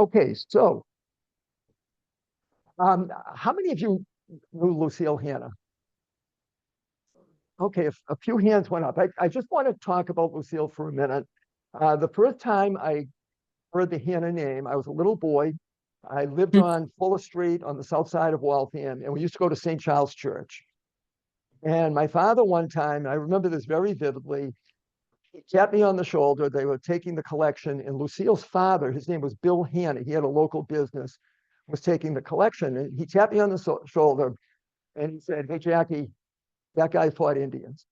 Okay, so how many of you knew Lucille Hanna? Okay, a few hands went up. I just want to talk about Lucille for a minute. The first time I heard the Hanna name, I was a little boy. I lived on Fuller Street on the south side of Waltham, and we used to go to St. Charles Church. And my father, one time, I remember this very vividly, he tapped me on the shoulder. They were taking the collection, and Lucille's father, his name was Bill Hanna, he had a local business, was taking the collection. And he tapped me on the shoulder and he said, "Hey, Jackie, that guy fought Indians."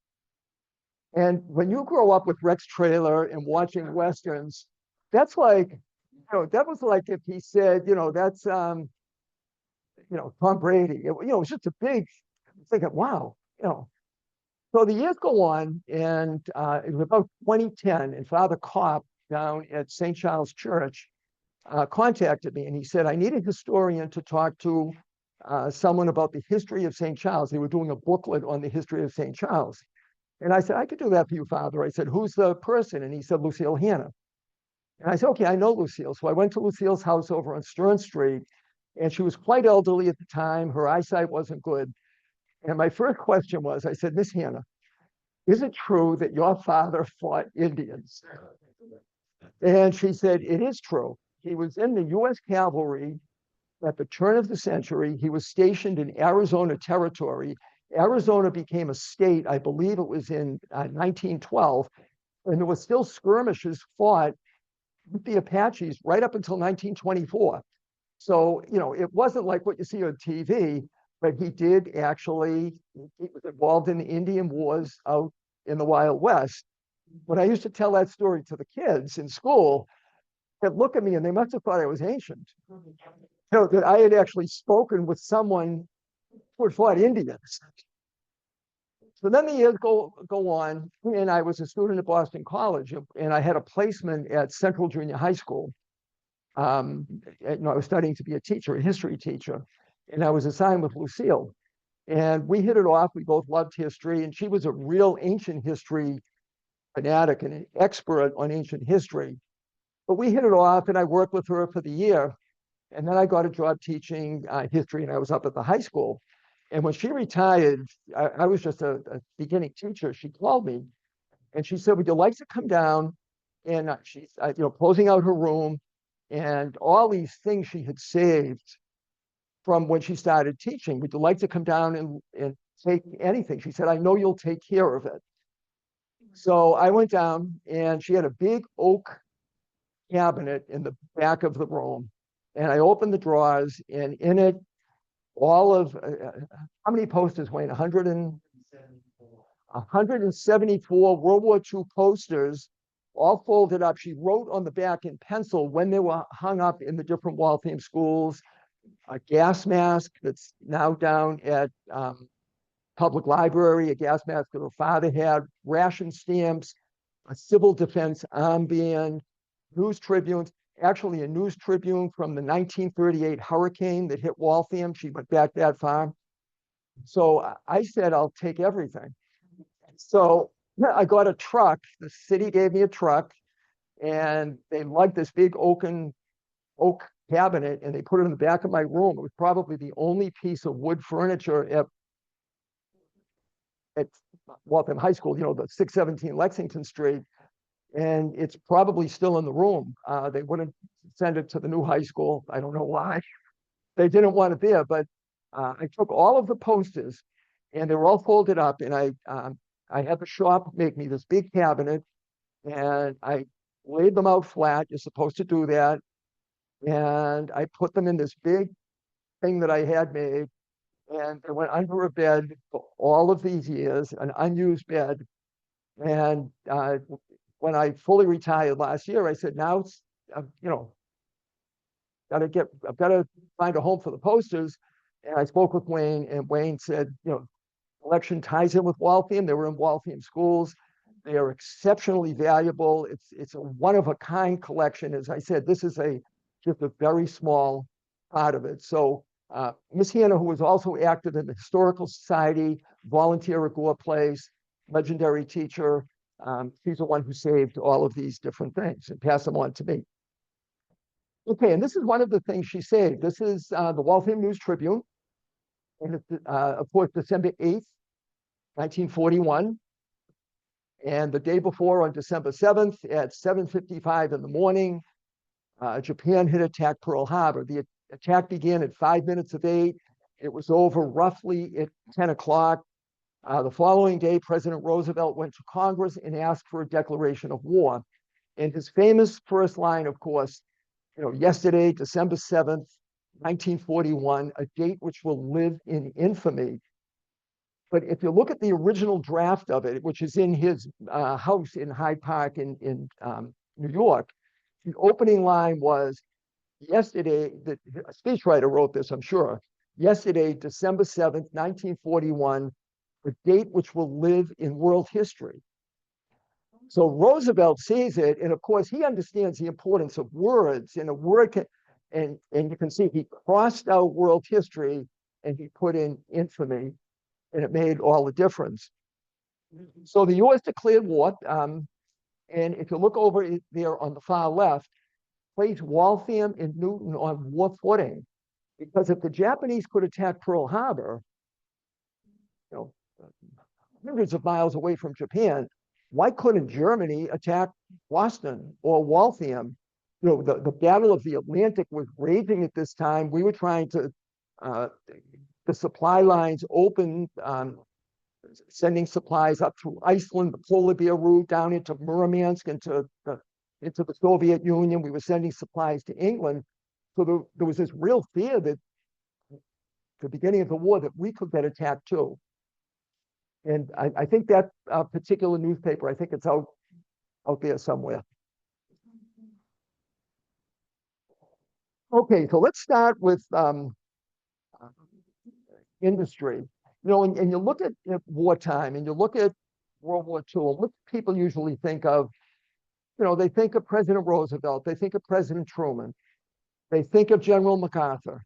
And when you grow up with Rex Trailer and watching Westerns, that's like, that was like if he said, that's, Tom Brady. It was just a big, thinking, wow, So the years go on, and it was about 2010, and Father Kopp down at St. Charles Church contacted me, and he said, "I need a historian to talk to someone about the history of St. Charles." They were doing a booklet on the history of St. Charles. And I said, "I could do that for you, Father." I said, "Who's the person?" And he said, "Lucille Hanna." And I said, "Okay, I know Lucille." So I went to Lucille's house over on Stern Street, and she was quite elderly at the time. Her eyesight wasn't good. And my first question was, I said, "Miss Hanna, is it true that your father fought Indians?" And she said, "It is true. He was in the U.S. Cavalry at the turn of the century. He was stationed in Arizona Territory. Arizona became a state, I believe it was in 1912, and there were still skirmishes fought with the Apaches right up until 1924. So, it wasn't like what you see on TV, but he did actually, he was involved in the Indian Wars out in the Wild West. When I used to tell that story to the kids in school, they'd look at me and they must have thought I was ancient. That I had actually spoken with someone who had fought Indians. So then the years go on, and I was a student at Boston College, and I had a placement at Central Junior High School. I was studying to be a teacher, a history teacher, and I was assigned with Lucille. And we hit it off. We both loved history, and she was a real ancient history fanatic and an expert on ancient history. But we hit it off, and I worked with her for the year. And then I got a job teaching history, and I was up at the high school. And when she retired, I was just a beginning teacher. She called me, and she said, "Would you like to come down?" And she's, closing out her room, and all these things she had saved from when she started teaching. "Would you like to come down and take anything?" She said, "I know you'll take care of it." So I went down, and she had a big oak cabinet in the back of the room. And I opened the drawers, and in it, all of, how many posters, Wayne? 174 World War II posters, all folded up. She wrote on the back in pencil when they were hung up in the different Waltham schools. A gas mask that's now down at Public Library, a gas mask that her father had, ration stamps, a civil defense armband, news tribunes. Actually, a news tribune from the 1938 hurricane that hit Waltham. She went back that far. So I said, "I'll take everything." So I got a truck. The city gave me a truck, and they lugged this big oak cabinet, and they put it in the back of my room. It was probably the only piece of wood furniture at Waltham High School, the 617 Lexington Street. And it's probably still in the room. They wouldn't send it to the new high school. I don't know why. They didn't want it there, but I took all of the posters, and they were all folded up, and I had the shop make me this big cabinet, and I laid them out flat. You're supposed to do that. And I put them in this big thing that I had made, and they went under a bed for all of these years, an unused bed. And when I fully retired last year, I said, "Now it's, I've got to find a home for the posters." And I spoke with Wayne, and Wayne said, collection ties in with Waltham. They were in Waltham schools. They are exceptionally valuable. It's a one-of-a-kind collection. As I said, this is just a very small part of it. So Miss Hanna, who was also active in the Historical Society, volunteer at Gore Place, legendary teacher, she's the one who saved all of these different things and passed them on to me. Okay, and this is one of the things she saved. This is the Waltham News Tribune, and it's, of course, December 8th, 1941. And the day before, on December 7th, at 7:55 in the morning, Japan had attacked Pearl Harbor. The attack began at 5 minutes of 8. It was over roughly at 10 o'clock. The following day, President Roosevelt went to Congress and asked for a declaration of war. And his famous first line, of course, yesterday, December 7th, 1941, a date which will live in infamy. But if you look at the original draft of it, which is in his house in Hyde Park in New York, the opening line was, yesterday, a speechwriter wrote this, I'm sure, yesterday, December 7th, 1941, a date which will live in world history. So Roosevelt sees it, and of course, he understands the importance of words, and a word can, and you can see he crossed out world history and he put in infamy, and it made all the difference. So the U.S. declared war, and if you look over there on the far left, placed Waltham and Newton on war footing, because if the Japanese could attack Pearl Harbor, you know, hundreds of miles away from Japan, why couldn't Germany attack Boston or Waltham? The Battle of the Atlantic was raging at this time. We were trying to, the supply lines open, sending supplies up through Iceland, the polar bear route down into Murmansk, into the Soviet Union. We were sending supplies to England. So there was this real fear that at the beginning of the war that we could get attacked too. And I think that particular newspaper, I think it's out there somewhere. Okay, so let's start with industry. And you look at wartime, and you look at World War II, and what people usually think of, they think of President Roosevelt, they think of President Truman, they think of General MacArthur,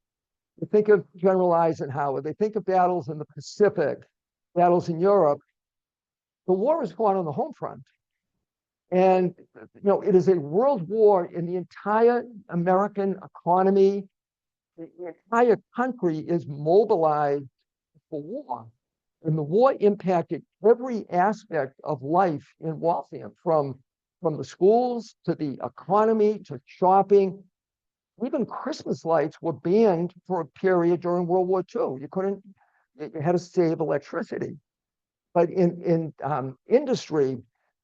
they think of General Eisenhower, they think of battles in the Pacific, battles in Europe. The war is fought on the home front. And, it is a world war in the entire American economy. The entire country is mobilized for war. And the war impacted every aspect of life in Waltham, from the schools to the economy to shopping. Even Christmas lights were banned for a period during World War II. You had to save electricity. But in industry,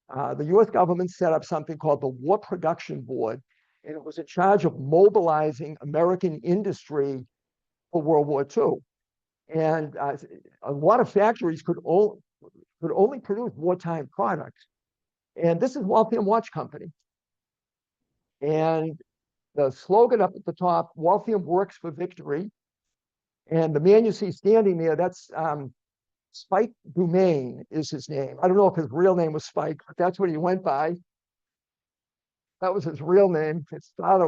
the US government set up something called the War Production Board, and it was in charge of mobilizing American industry for World War II. And a lot of factories could only produce wartime products. And this is Waltham Watch Company. And the slogan up at the top, Waltham works for victory. And the man you see standing there, that's Spike Dumaine is his name. I don't know if his real name was Spike, but that's what he went by. That was his real name. His father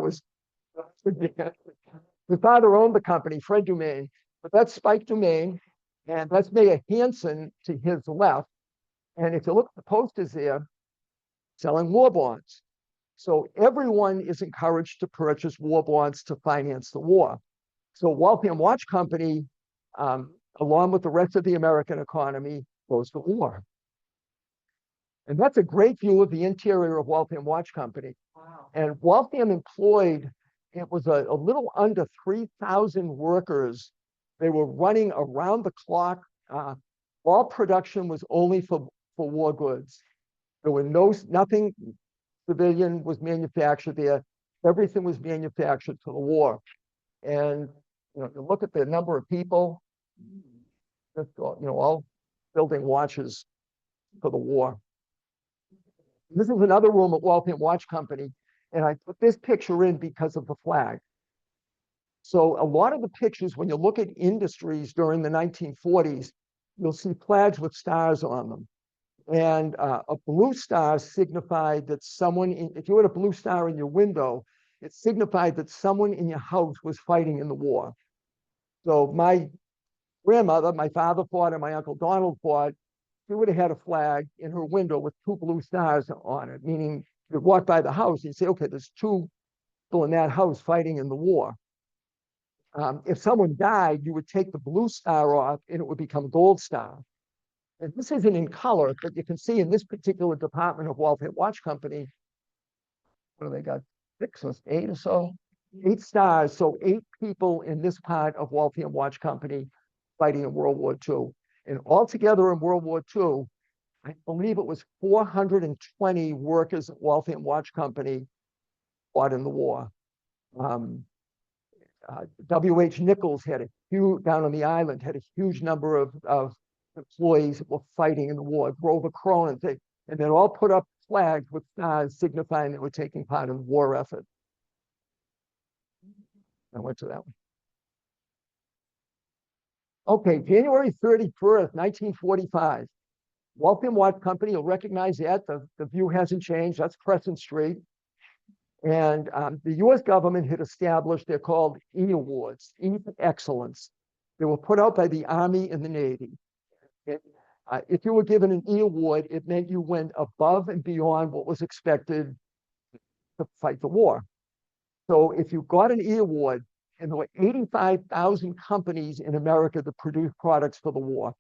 owned the company, Fred Dumaine, but that's Spike Dumaine, and that's Mayor Hanson to his left. And if you look at the posters there, selling war bonds. So everyone is encouraged to purchase war bonds to finance the war. So Waltham Watch Company, along with the rest of the American economy, goes to war. And that's a great view of the interior of Waltham Watch Company. Wow. And Waltham employed, it was a little under 3,000 workers. They were running around the clock. All production was only for war goods. There were nothing civilian was manufactured there. Everything was manufactured for the war. And you look at the number of people, just all building watches for the war. This is another room at Waltham Watch Company, and I put this picture in because of the flag. So a lot of the pictures, when you look at industries during the 1940s, you'll see flags with stars on them. And a blue star signified that if you had a blue star in your window, it signified that someone in your house was fighting in the war. So my grandmother, my father fought, and my Uncle Donald fought. She would have had a flag in her window with two blue stars on it, meaning you'd walk by the house and you'd say, okay, there's two people in that house fighting in the war. If someone died, you would take the blue star off and it would become gold star. And this isn't in color, but you can see in this particular department of Waltham Watch Company, what do they got? 6 or 8 or so? 8 stars. So 8 people in this part of Waltham Watch Company fighting in World War II. And altogether in World War II, I believe it was 420 workers at Waltham Watch Company fought in the war. W.H. Nichols had a huge, down on the island, had a huge number of employees that were fighting in the war. Grover Cronin, and they all put up flags with stars signifying they were taking part in the war effort. I went to that one. Okay, January 31st, 1945. Waltham Watch Company, you'll recognize that. The view hasn't changed. That's Crescent Street. And the US government had established, they're called E Awards, E for Excellence. They were put out by the Army and the Navy. If you were given an E Award, it meant you went above and beyond what was expected to fight the war. So if you got an E Award, and there were 85,000 companies in America that produced products for the war,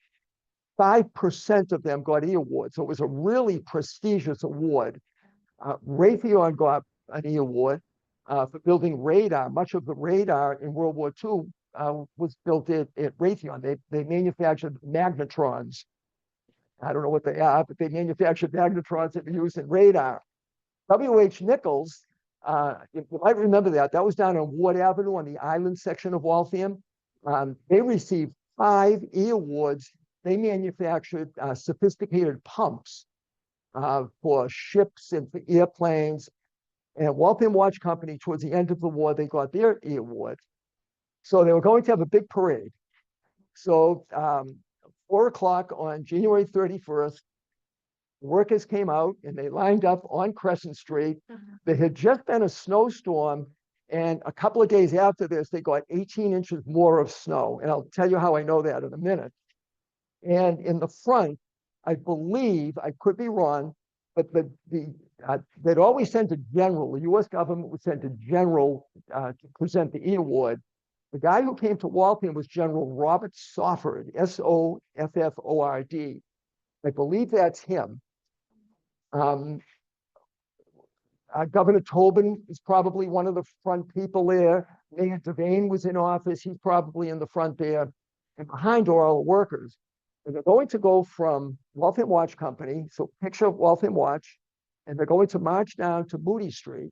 5% of them got E Awards. So it was a really prestigious award. Raytheon got an E Award for building radar. Much of the radar in World War II was built at Raytheon. They manufactured magnetrons. I don't know what they are, but they manufactured magnetrons that were used in radar. W.H. Nichols, you might remember that. That was down on Ward Avenue on the island section of Waltham. They received 5 E Awards. They manufactured sophisticated pumps for ships and for airplanes. And Waltham Watch Company, towards the end of the war, they got their E Award. So they were going to have a big parade. So 4 o'clock on January 31st, workers came out and they lined up on Crescent Street. There had just been a snowstorm, and a couple of days after this, they got 18 inches more of snow. And I'll tell you how I know that in a minute. And in the front, I believe, I could be wrong, but they'd always sent a general. The US government would send a general to present the E Award. The guy who came to Waltham was General Robert Sofford, Sofford. I believe that's him. Governor Tobin is probably one of the front people there. Mayor Devane was in office. He's probably in the front there. And behind are all the workers. And they're going to go from Waltham Watch Company, so picture Waltham Watch, and they're going to march down to Moody Street.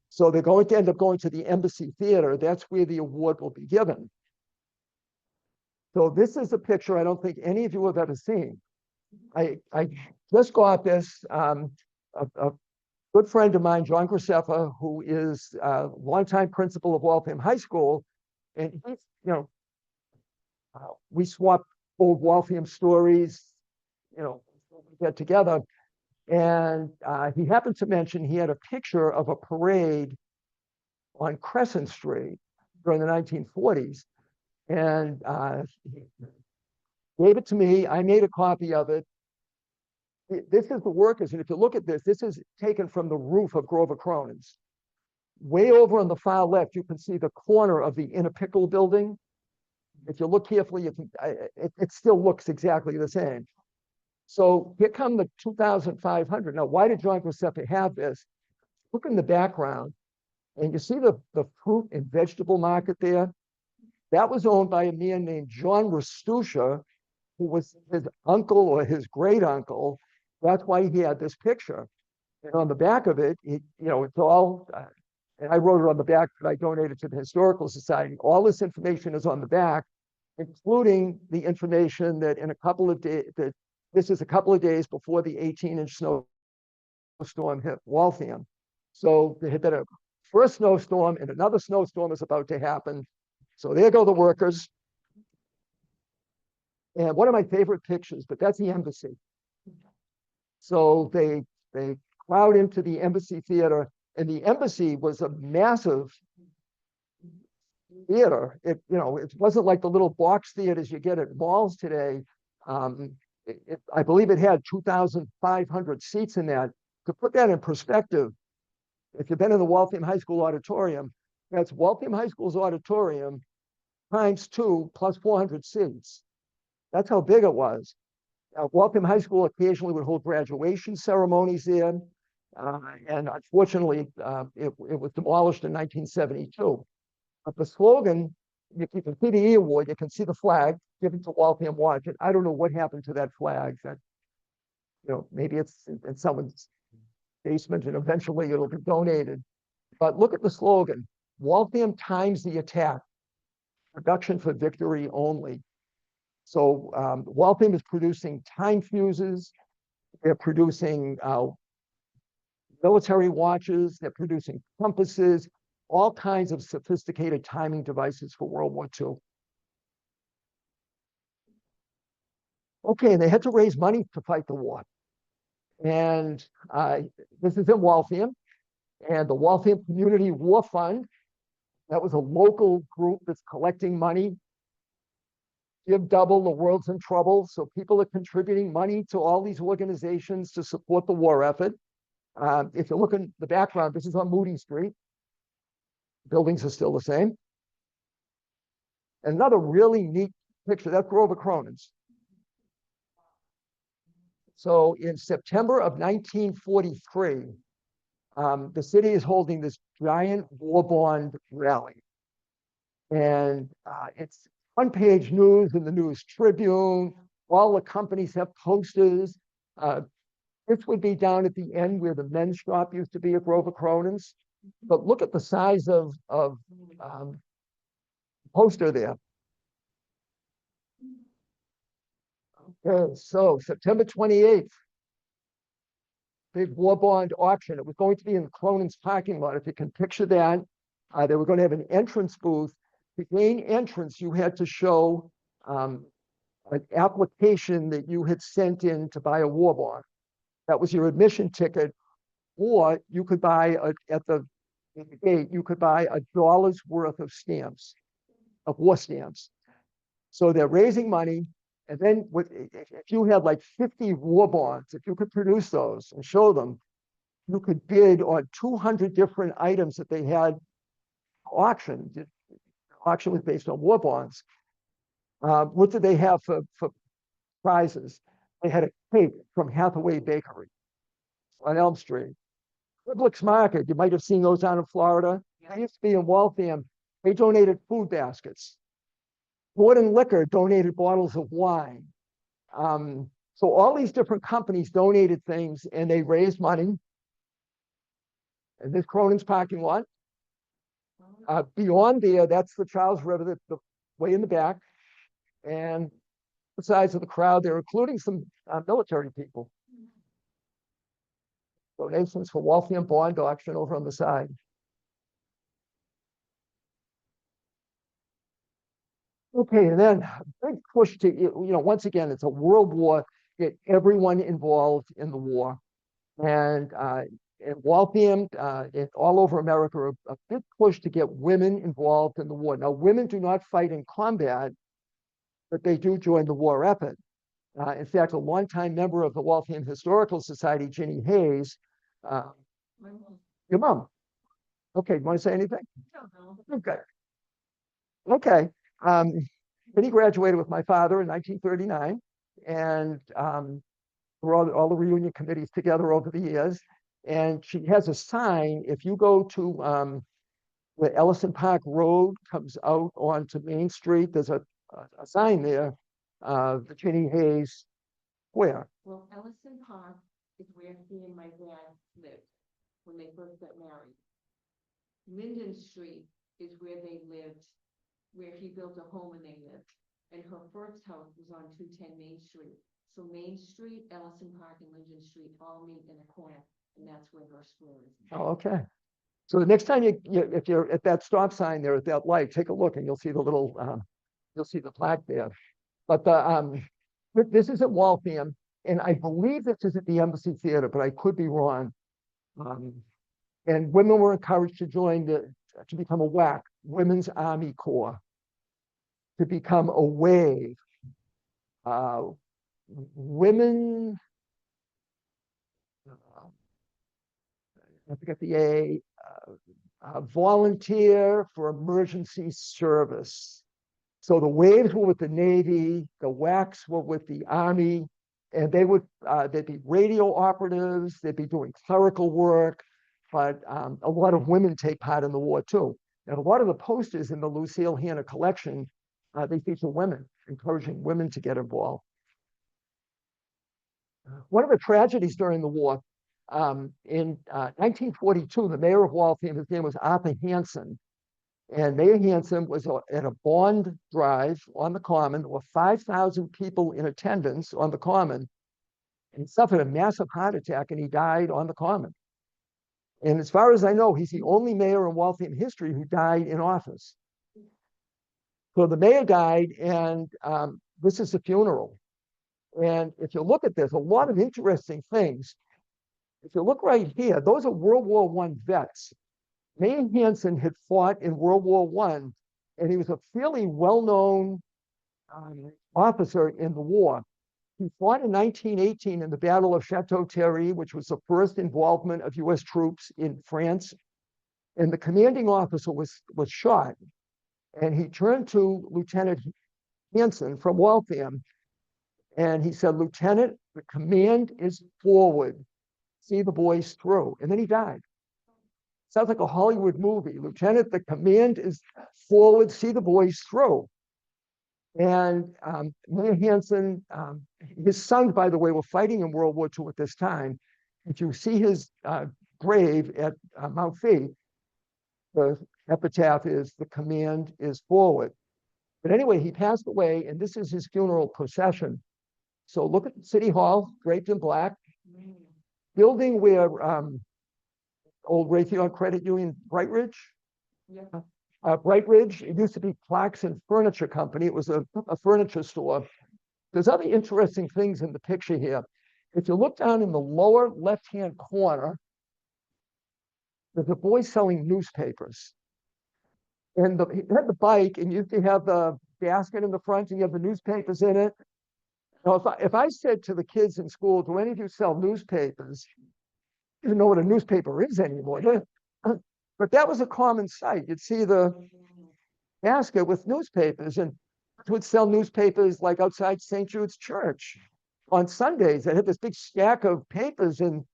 So they're going to end up going to the Embassy Theater. That's where the award will be given. So this is a picture I don't think any of you have ever seen. I just got this. A good friend of mine, John Graceffa, who is a longtime principal of Waltham High School, and he's, we swap old Waltham stories, we get together. And he happened to mention he had a picture of a parade on Crescent Street during the 1940s. And he gave it to me. I made a copy of it. This is the workers. And if you look at this, this is taken from the roof of Grover Cronin's. Way over on the far left, you can see the corner of the Inner Pickle building. If you look carefully, it still looks exactly the same. So here come the 2,500. Now, why did John Graceffa have this? Look in the background, and you see the fruit and vegetable market there? That was owned by a man named John Rastusha, who was his uncle or his great uncle. That's why he had this picture. And on the back of it, it's all, and I wrote it on the back that I donated to the Historical Society. All this information is on the back, including the information that in a couple of days, this is a couple of days before the 18-inch snowstorm hit Waltham. So there had been a first snowstorm and another snowstorm is about to happen. So there go the workers. And one of my favorite pictures, but that's the embassy. So they crowd into the Embassy Theater, and the embassy was a massive theater. It wasn't like the little box theaters you get at malls today. I believe it had 2,500 seats in that. To put that in perspective, If you've been in the Waltham High School auditorium, that's Waltham High School's auditorium times 2 plus 400 seats. That's how big it was. Waltham High School occasionally would hold graduation ceremonies there. And unfortunately, it was demolished in 1972. But the slogan, you can see the E award, you can see the flag given to Waltham Watch. And I don't know what happened to that flag. That, maybe it's in someone's basement and eventually it'll be donated. But look at the slogan, Waltham times the attack, production for victory only. So Waltham is producing time fuses, they're producing military watches, they're producing compasses, all kinds of sophisticated timing devices for World War II. Okay, they had to raise money to fight the war. And this is in Waltham, and the Waltham Community War Fund, that was a local group that's collecting money. Give double, the world's in trouble. So people are contributing money to all these organizations to support the war effort. If you look in the background, this is on Moody Street. Buildings are still the same. Another really neat picture, that's Grover Cronin's. So in September of 1943, the city is holding this giant war bond rally. And it's on-page news in the News Tribune. All the companies have posters. This would be down at the end where the men's shop used to be at Grover Cronin's. But look at the size of poster there. Okay, so September 28th, big war bond auction. It was going to be in Cronin's parking lot. If you can picture that, they were going to have an entrance booth. To gain entrance, you had to show an application that you had sent in to buy a war bond. That was your admission ticket, or you could buy at the gate, you could buy $1 worth of stamps, of war stamps. So they're raising money, and then if you had like 50 war bonds, if you could produce those and show them, you could bid on 200 different items that they had auctioned. Auction was based on war bonds. What did they have for prizes? They had a cake from Hathaway Bakery on Elm Street. Publix Market, you might have seen those down in Florida. They used to be in Waltham. They donated food baskets. Gordon Liquor donated bottles of wine. So all these different companies donated things and they raised money. And this Cronin's parking lot. Beyond there, that's the Charles River, the way in the back. And the size of the crowd there, including some military people. Donations for Waltham bond auction over on the side. Okay, and then a big push to, once again, it's a world war, get everyone involved in the war. And in Waltham, all over America, a big push to get women involved in the war. Now, women do not fight in combat, but they do join the war effort. In fact, a longtime member of the Waltham Historical Society, Ginny Hayes, your mom. Okay, you want to say anything? No. Okay. Okay. Ginny graduated with my father in 1939, and we're all the reunion committees together over the years. And she has a sign. If you go to where Ellison Park Road comes out onto Main Street, there's a sign there, the Ginny Hayes Square. Well, Ellison Park is where he and my dad lived when they first got married. Linden Street is where they lived, where he built a home and they lived. And her first house was on 210 Main Street. So Main Street, Ellison Park, and Linden Street all meet in a corner, and that's where her square is. Oh, okay. So the next time if you're at that stop sign there at that light, take a look and you'll see the little, you'll see the plaque there. But this is at Waltham, and I believe this is at the Embassy Theater, but I could be wrong. And women were encouraged to join to become a WWII, Women's Army Corps, to become a WWII, women. I forget the A, volunteer for emergency service. So the waves were with the Navy, the WACs were with the Army, and they'd be radio operatives, they'd be doing clerical work, but a lot of women take part in the war too. And a lot of the posters in the Lucille Hanna collection, they feature women, encouraging women to get involved. One of the tragedies during the war, in 1942, the mayor of Waltham, his name was Arthur Hanson, and Mayor Hanson was at a bond drive on the Common. There were 5,000 people in attendance on the Common, and he suffered a massive heart attack and he died on the Common. And as far as I know, he's the only mayor in Waltham history who died in office. So the mayor died, and this is the funeral. And if you look at this, a lot of interesting things. If you look right here, those are World War I vets. Mayor Hanson had fought in World War I, and he was a fairly well-known officer in the war. He fought in 1918 in the Battle of Chateau Thierry, which was the first involvement of US troops in France. And the commanding officer was shot. And he turned to Lieutenant Hanson from Waltham, and he said, "Lieutenant, the command is forward. See the boys through." And then he died. Sounds like a Hollywood movie. "Lieutenant, the command is forward. See the boys through." And Mayor Hanson, his sons, by the way, were fighting in World War II at this time. If you see his grave at Mount Fee, the epitaph is, "The command is forward." But anyway, he passed away, and this is his funeral procession. So look at City Hall, draped in black, building where old Raytheon Credit Union, Bright Ridge. Yeah. Bright Ridge, it used to be Clarkson Furniture Company. It was a furniture store. There's other interesting things in the picture here. If you look down in the lower left-hand corner, there's a boy selling newspapers. And he had the bike, and you have the basket in the front, and you have the newspapers in it. Now, if I said to the kids in school, "Do any of you sell newspapers?" You don't know what a newspaper is anymore. But that was a common sight. You'd see the basket with newspapers, and would sell newspapers like outside St. Jude's Church on Sundays. They had this big stack of papers, and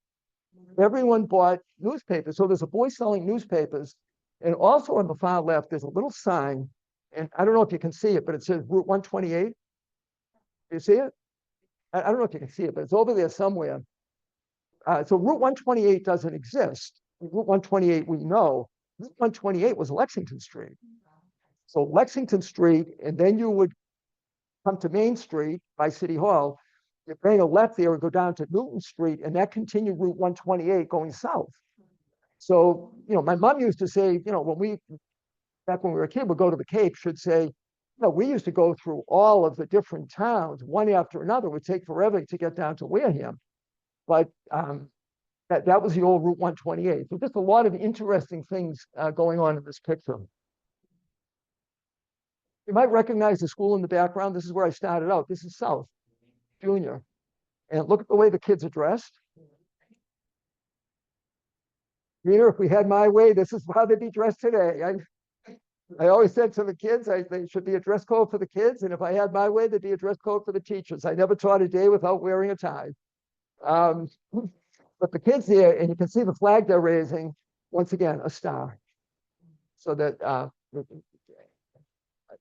everyone bought newspapers. So there's a boy selling newspapers. And also on the far left, there's a little sign, and I don't know if you can see it, but it says Route 128. You see it? I don't know if you can see it, but it's over there somewhere. So Route 128 doesn't exist. Route 128, we know. Route 128 was Lexington Street. So Lexington Street, and then you would come to Main Street by City Hall. You bring a left there and go down to Newton Street, and that continued Route 128 going south. So, my mom used to say, back when we were a kid, we'd go to the Cape, she'd say, we used to go through all of the different towns, one after another. It would take forever to get down to Wareham. But that was the old Route 128. So just a lot of interesting things going on in this picture. You might recognize the school in the background. This is where I started out. This is South Junior. And look at the way the kids are dressed. Peter, if we had my way, this is how they'd be dressed today. I always said to the kids, they should be a dress code for the kids. And if I had my way, there'd be a dress code for the teachers. I never taught a day without wearing a tie. But the kids there, and you can see the flag they're raising, once again, a star. So that,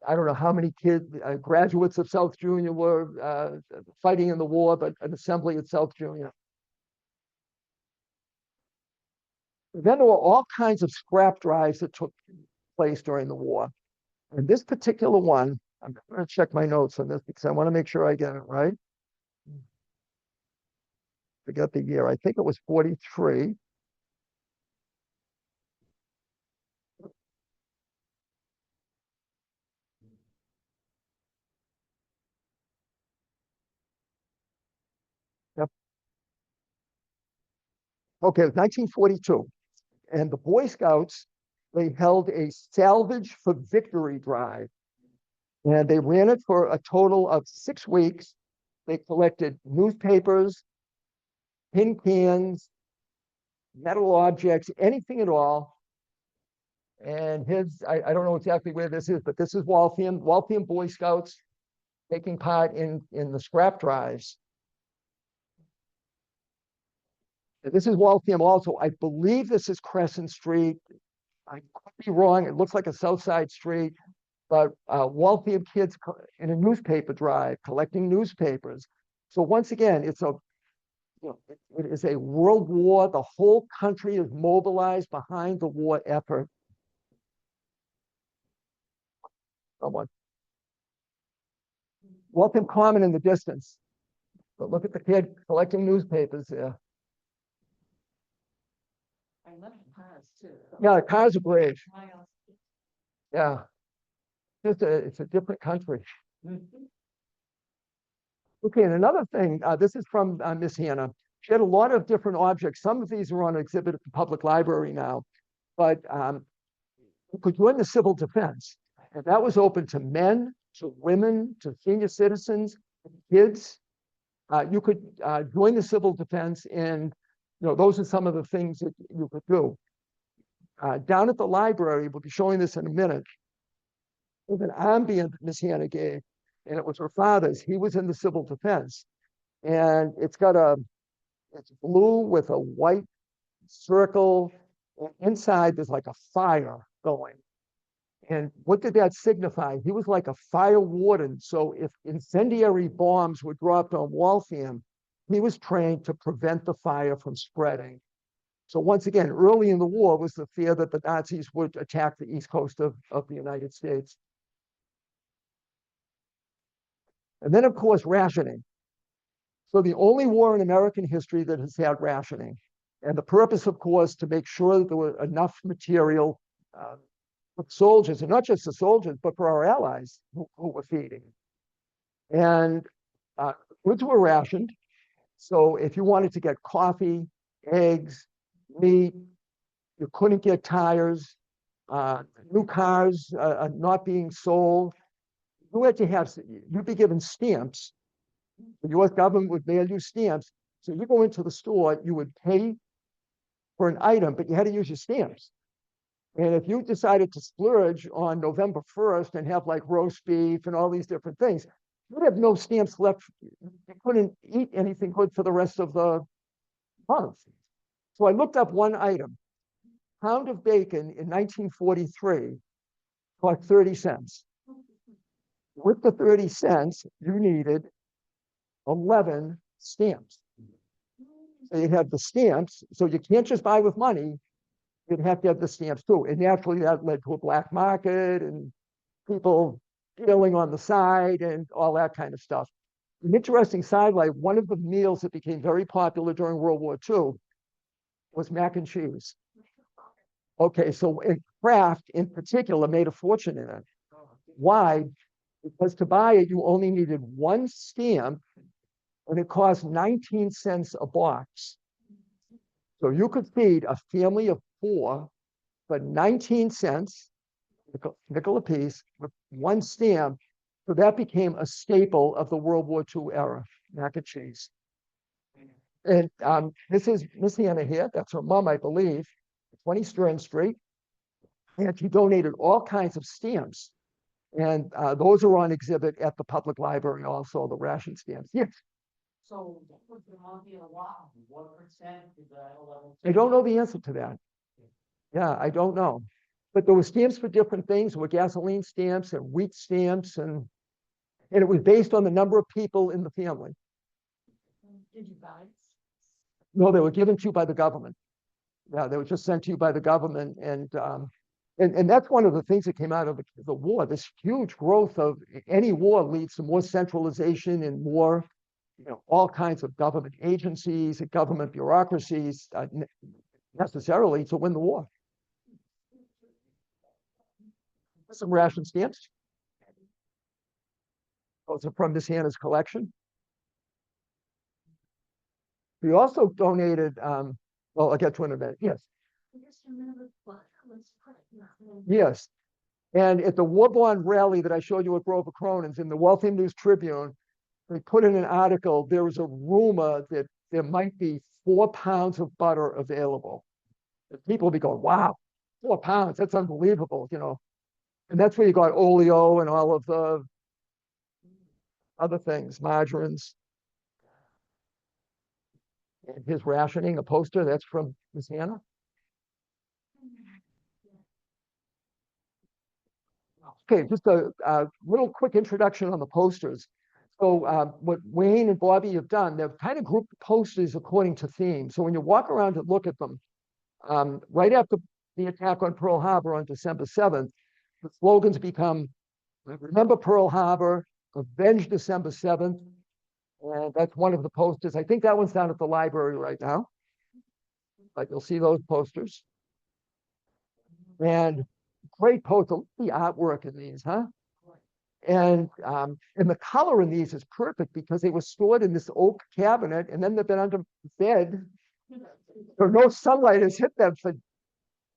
I don't know how many kids, graduates of South Junior were fighting in the war, but an assembly at South Junior. Then there were all kinds of scrap drives that took place during the war. And this particular one, I'm going to check my notes on this because I want to make sure I get it right. Forget the year. I think it was 43. Yep. Okay, it was 1942. And the Boy Scouts, they held a Salvage for Victory drive. And they ran it for a total of 6 weeks. They collected newspapers, tin cans, metal objects, anything at all. And I don't know exactly where this is, but this is Waltham Boy Scouts taking part in the scrap drives. And this is Waltham also. I believe this is Crescent Street. I could be wrong. It looks like a South Side street, but Waltham kids in a newspaper drive collecting newspapers. So once again, it is a world war. The whole country is mobilized behind the war effort. Someone. Waltham Common in the distance. But look at the kid collecting newspapers there. I love cars too. Yeah, the cars are great. Miles. Yeah. It's a different country. Okay, and another thing, this is from Miss Hanna. She had a lot of different objects. Some of these are on exhibit at the public library now, but you could join the civil defense. And that was open to men, to women, to senior citizens, kids. You could join the civil defense, and those are some of the things that you could do. Down at the library, we'll be showing this in a minute. There's an armband that Miss Hanna gave, and it was her father's. He was in the civil defense, and it's blue with a white circle. And inside, there's like a fire going. And what did that signify? He was like a fire warden. So if incendiary bombs were dropped on Waltham, he was trained to prevent the fire from spreading. So once again, early in the war was the fear that the Nazis would attack the east coast of the United States. And then, of course, rationing. So the only war in American history that has had rationing. And the purpose, of course, to make sure that there were enough material for soldiers, and not just the soldiers, but for our allies who were feeding. And goods were rationed. So if you wanted to get coffee, eggs, meat, you couldn't get tires, new cars not being sold. You'd be given stamps. The US government would mail you stamps. So you go into the store, you would pay for an item, but you had to use your stamps. And if you decided to splurge on November 1st and have like roast beef and all these different things, you'd have no stamps left. You couldn't eat anything good for the rest of the month. So I looked up one item. Pound of bacon in 1943 cost 30 cents. With the 30 cents, you needed 11 stamps. So you have the stamps, so you can't just buy with money. You'd have to have the stamps too. And naturally that led to a black market and people dealing on the side and all that kind of stuff. An interesting sidelight, one of the meals that became very popular during World War II was mac and cheese. Okay, so Kraft in particular made a fortune in it. Why? Because to buy it, you only needed one stamp, and it cost 19 cents a box. So you could feed a family of 4 for 19 cents, nickel a piece, with one stamp. So that became a staple of the World War II era, mac and cheese. And this is Miss Hanna here. That's her mom, I believe, 20 Stern Street. And she donated all kinds of stamps. And those are on exhibit at the public library also, the ration stamps. Yes. So what would the amount be a lot? What percent is that 11? I don't know the answer to that. Yeah, I don't know. But there were stamps for different things. There were gasoline stamps and wheat stamps, and it was based on the number of people in the family. Did you buy? No, they were given to you by the government. Yeah, they were just sent to you by the government. And that's one of the things that came out of the war. This huge growth of any war leads to more centralization and more, all kinds of government agencies and government bureaucracies necessarily to win the war. Some ration stamps. Those are from Miss Hanna's collection. We also donated, well, I'll get to it in a minute. Yes. Yes. And at the war bond rally that I showed you at Grover Cronin's in the Waltham News Tribune, they put in an article, there was a rumor that there might be 4 pounds of butter available. And people will be going, wow, 4 pounds, that's unbelievable, you know. And that's where you got oleo and all of the other things, margarines. And his rationing, a poster, that's from Miss Hanna. Okay, just a little quick introduction on the posters. So what Wayne and Bobby have done, they've kind of grouped the posters according to theme. So when you walk around and look at them, right after the attack on Pearl Harbor on December 7th, the slogans become, remember Pearl Harbor, avenge December 7th. And that's one of the posters. I think that one's down at the library right now. But you'll see those posters. And great poster. Look at the artwork in these, huh? And the color in these is perfect because they were stored in this oak cabinet and then they've been under bed. Or no sunlight has hit them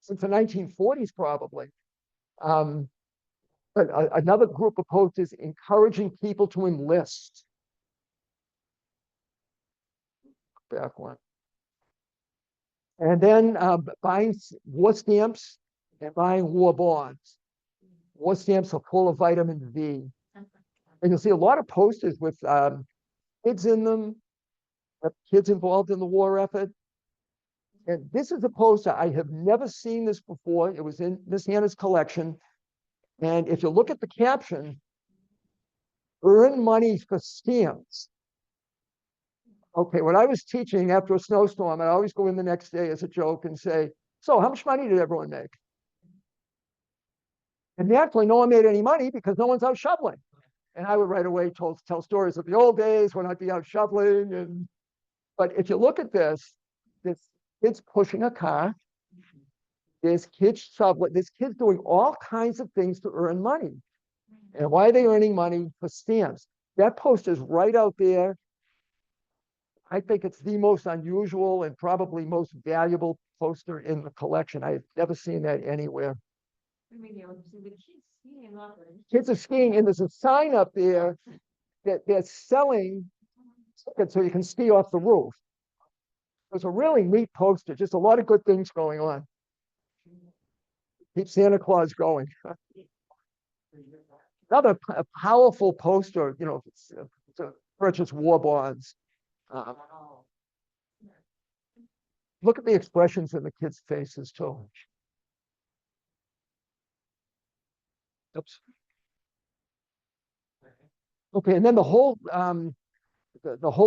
since the 1940s, probably. But another group of posters encouraging people to enlist. Back one. And then buying war stamps and buying war bonds. War stamps are full of vitamin V. And you'll see a lot of posters with kids in them, kids involved in the war effort. And this is a poster, I have never seen this before. It was in Miss Hanna's collection. And if you look at the caption, earn money for stamps. Okay, when I was teaching after a snowstorm, I'd always go in the next day as a joke and say, so how much money did everyone make? And naturally, no one made any money because no one's out shoveling. And I would right away tell stories of the old days when I'd be out shoveling. But if you look at this kid's pushing a car. There's kids shoveling. There's kids doing all kinds of things to earn money. And why are they earning money? For stamps. That poster is right out there. I think it's the most unusual and probably most valuable poster in the collection. I've never seen that anywhere. I mean, you know, see the kids skiing off of Kids are skiing, and there's a sign up there that they're selling tickets so you can ski off the roof. It's a really neat poster, just a lot of good things going on. Keep Santa Claus going. Another powerful poster, you know, to purchase war bonds. Look at the expressions in the kids' faces too. Oops. Okay, and then the whole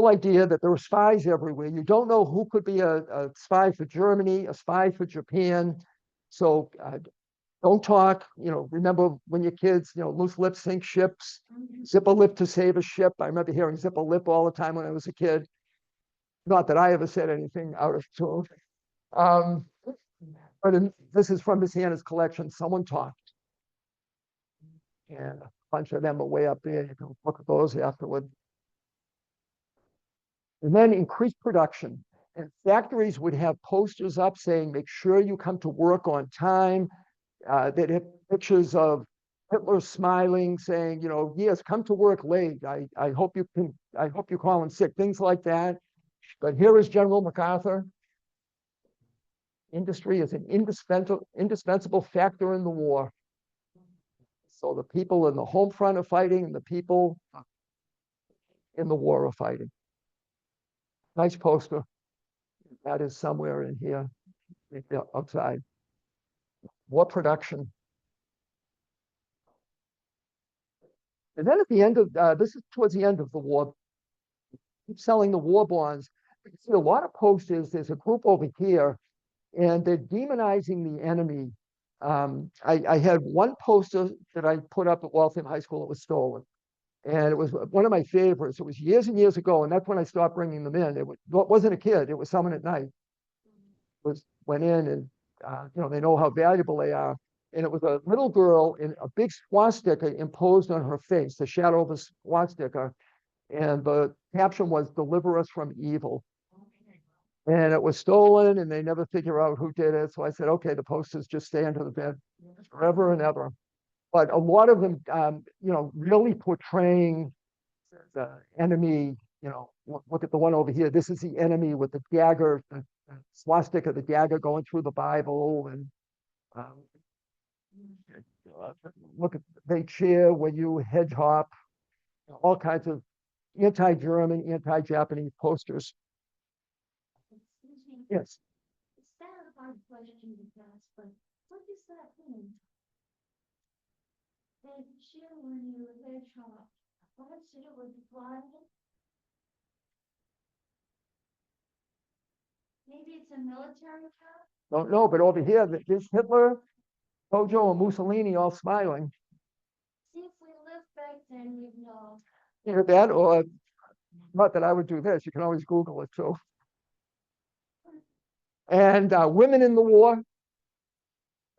idea that there were spies everywhere. You don't know who could be a spy for Germany, a spy for Japan. So don't talk. You know, remember when you're kids, you know, loose lips sink ships. Zip a lip to save a ship. I remember hearing zip a lip all the time when I was a kid. Not that I ever said anything out of tune. But this is from Miss Hanna's collection. Someone talked. And a bunch of them are way up there. You can look at those afterward. And then increased production. And factories would have posters up saying, make sure you come to work on time. They'd have pictures of Hitler smiling, saying, you know, yes, come to work late. I hope you call in sick, things like that. But here is General MacArthur. Industry is an indispensable factor in the war. So the people in the home front are fighting, and the people in the war are fighting. Nice poster. That is somewhere in here, outside. War production. And then at the end of, this is towards the end of the war, keep selling the war bonds. You see a lot of posters. There's a group over here, and they're demonizing the enemy. I had one poster that I put up at Waltham High School. It was stolen. And it was one of my favorites. It was years and years ago, and that's when I stopped bringing them in. It wasn't a kid. It was someone at night. Went in, and you know, they know how valuable they are. And it was a little girl in a big swastika imposed on her face, the shadow of a swastika. And the caption was, "Deliver us from evil." And it was stolen, and they never figure out who did it. So I said, okay, the posters just stay under the bed forever and ever. But a lot of them, you know, really portraying the enemy. You know, look at the one over here. This is the enemy with the dagger, swastika, the dagger going through the Bible, and um, uh, look at they cheer when you hedge hop, all kinds of anti-German, anti-Japanese posters. Excuse me, Yes. it's not a hard question to ask, but what does that mean? They cheer when you hedgehog. What has to do with flying? Maybe it's a military term? Don't know, but over here, there's Hitler, Tojo, and Mussolini all smiling. See, if we lived back then, we'd know. Either that, or not that I would do this. You can always Google it too. And women in the war.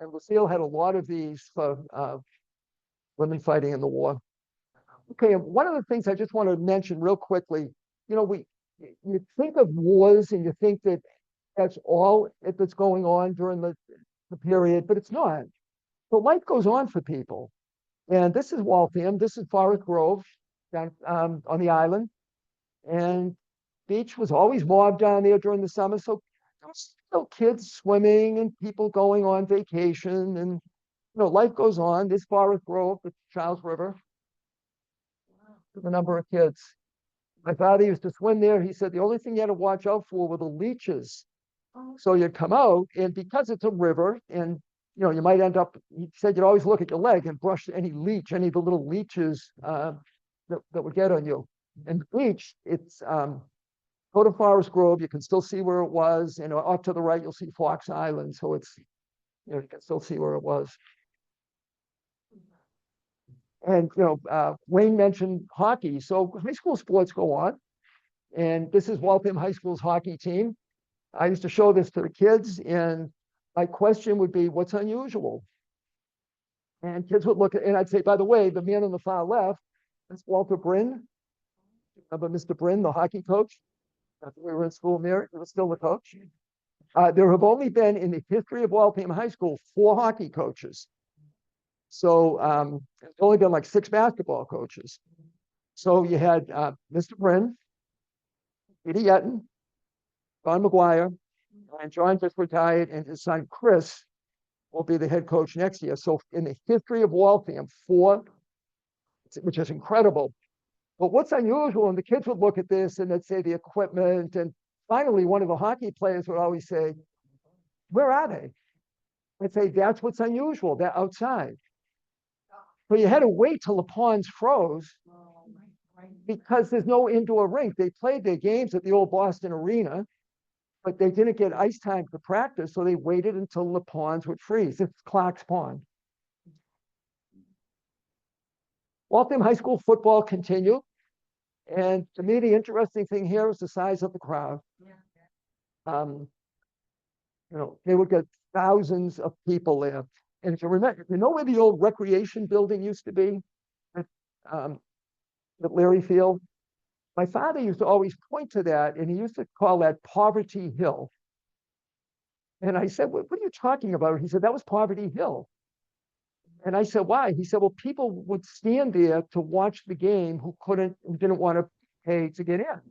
And Lucille had a lot of these for women fighting in the war. Okay, and one of the things I just want to mention real quickly, you think of wars and you think that that's all that's going on during the period, but it's not. So life goes on for people. And this is Waltham, this is Forest Grove down on the island. And beach was always mobbed down there during the summer. So there was still kids swimming and people going on vacation, and life goes on. This Forest Grove, the Charles River, the number of kids. My father used to swim there. He said the only thing you had to watch out for were the leeches. So you'd come out, and because it's a river, and you might end up, he said you'd always look at your leg and brush any leech, any of the little leeches that would get on you. And the beach, it's go to Forest Grove, you can still see where it was, and off to the right, you'll see Fox Island. So it's, you can still see where it was. And, Wayne mentioned hockey. So high school sports go on. And this is Waltham High School's hockey team. I used to show this to the kids, and my question would be, what's unusual? And kids would look at, and I'd say, by the way, the man on the far left, that's Walter Bryn. Remember Mr. Bryn, the hockey coach? After we were in school, Mary, he was still the coach. There have only been, in the history of Waltham High School, 4 hockey coaches. So there's only been like 6 basketball coaches. So you had Mr. Bryn, Peter Yetton, John McGuire, and John just retired, and his son Chris will be the head coach next year. So in the history of Waltham, 4, which is incredible. But what's unusual, and the kids would look at this and they'd say the equipment, and finally one of the hockey players would always say, where are they? I'd say, that's what's unusual, they're outside. So you had to wait till the ponds froze because there's no indoor rink. They played their games at the old Boston Arena, but they didn't get ice time to practice, so they waited until the ponds would freeze. It's Clark's Pond. Waltham High School football continued. And to me, the interesting thing here is the size of the crowd. They would get thousands of people there. And if you remember, you know where the old recreation building used to be at Leary Field? My father used to always point to that, and he used to call that Poverty Hill. And I said, what are you talking about? He said, that was Poverty Hill. And I said, why? He said, well, people would stand there to watch the game who didn't want to pay to get in.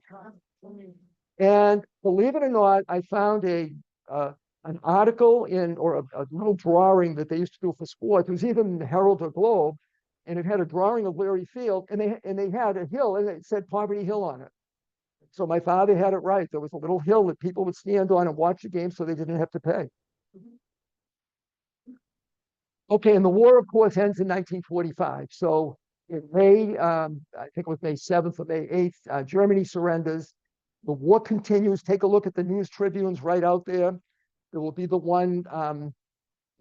And believe it or not, I found an article or a little drawing that they used to do for sports. It was either in the Herald or Globe, and it had a drawing of Leary Field, and they had a hill, and it said Poverty Hill on it. So my father had it right. There was a little hill that people would stand on and watch the game so they didn't have to pay. Okay, and the war, of course, ends in 1945. So in May, I think it was May 7th or May 8th, Germany surrenders. The war continues. Take a look at the news tribunes right out there. There will be the one,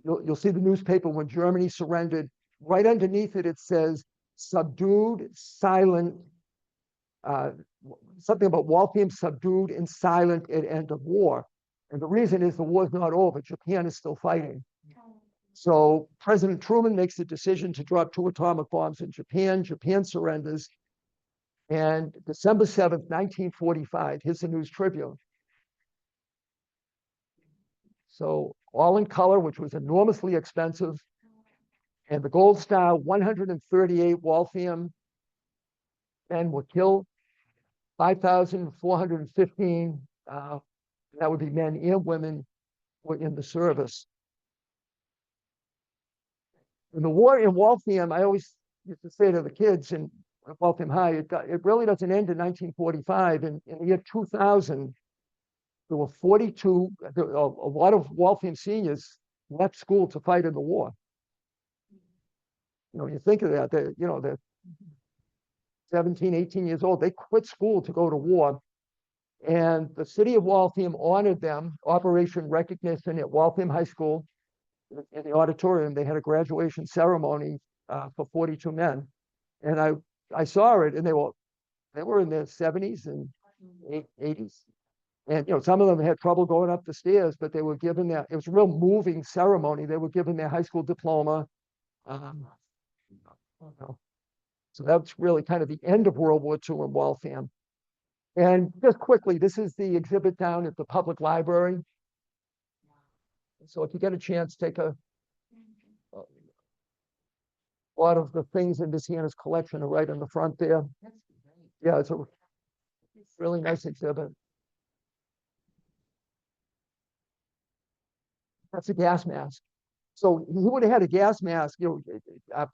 you'll see the newspaper when Germany surrendered. Right underneath it, it says, subdued, silent, something about Waltham subdued and silent at end of war. And the reason is the war's not over. Japan is still fighting. So President Truman makes the decision to drop 2 atomic bombs in Japan. Japan surrenders. And December 7th, 1945, here's the News Tribune. So all in color, which was enormously expensive. And the Gold Star, 138 Waltham men were killed, 5,415 That would be men and women were in the service. In the war in Waltham, I always used to say to the kids in Waltham High, it really doesn't end in 1945. In the year 2000, there were 42, a lot of Waltham seniors left school to fight in the war. You know, you think of that, they're 17, 18 years old. They quit school to go to war. And the city of Waltham honored them, Operation Recognition at Waltham High School. In the auditorium, they had a graduation ceremony for 42 men. And I saw it, and they were in their 70s and 80s. And, some of them had trouble going up the stairs, but they were given it was a real moving ceremony. They were given their high school diploma. So that's really kind of the end of World War II in Waltham. And just quickly, this is the exhibit down at the public library. So if you get a chance, take a lot of the things in Miss Hannah's collection are right in the front there. Yeah, it's a really nice exhibit. That's a gas mask. So he would have had a gas mask.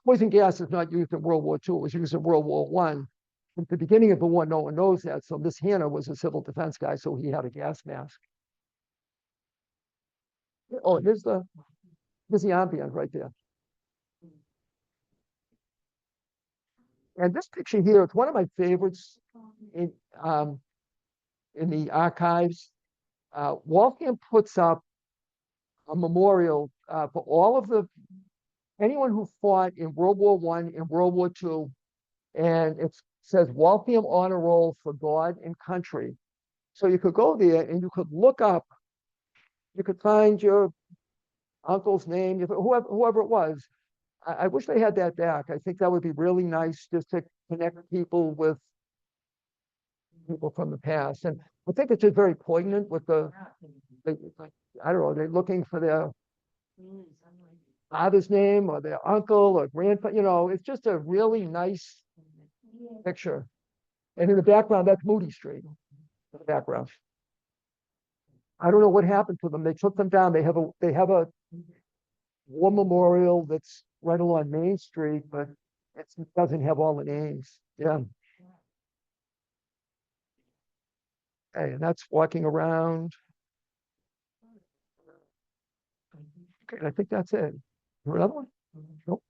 Poison gas is not used in World War II. It was used in World War I. At the beginning of the war, no one knows that. So Miss Hanna was a civil defense guy, so he had a gas mask. Oh, here's the ambient right there. And this picture here, it's one of my favorites in the archives. Waltham puts up a memorial for all of anyone who fought in World War I and World War II, and it says Waltham Honor Roll for God and Country. So you could go there and you could look up, you could find your uncle's name, whoever it was. I wish they had that back. I think that would be really nice just to connect people with people from the past. And I think it's just very poignant with I don't know, they're looking for their father's name or their uncle or grandfather, it's just a really nice picture. And in the background, that's Moody Street in the background. I don't know what happened to them. They took them down. They have a war memorial that's right along Main Street, but it doesn't have all the names. Yeah. Okay, and that's walking around. Okay, I think that's it. Another one? Nope.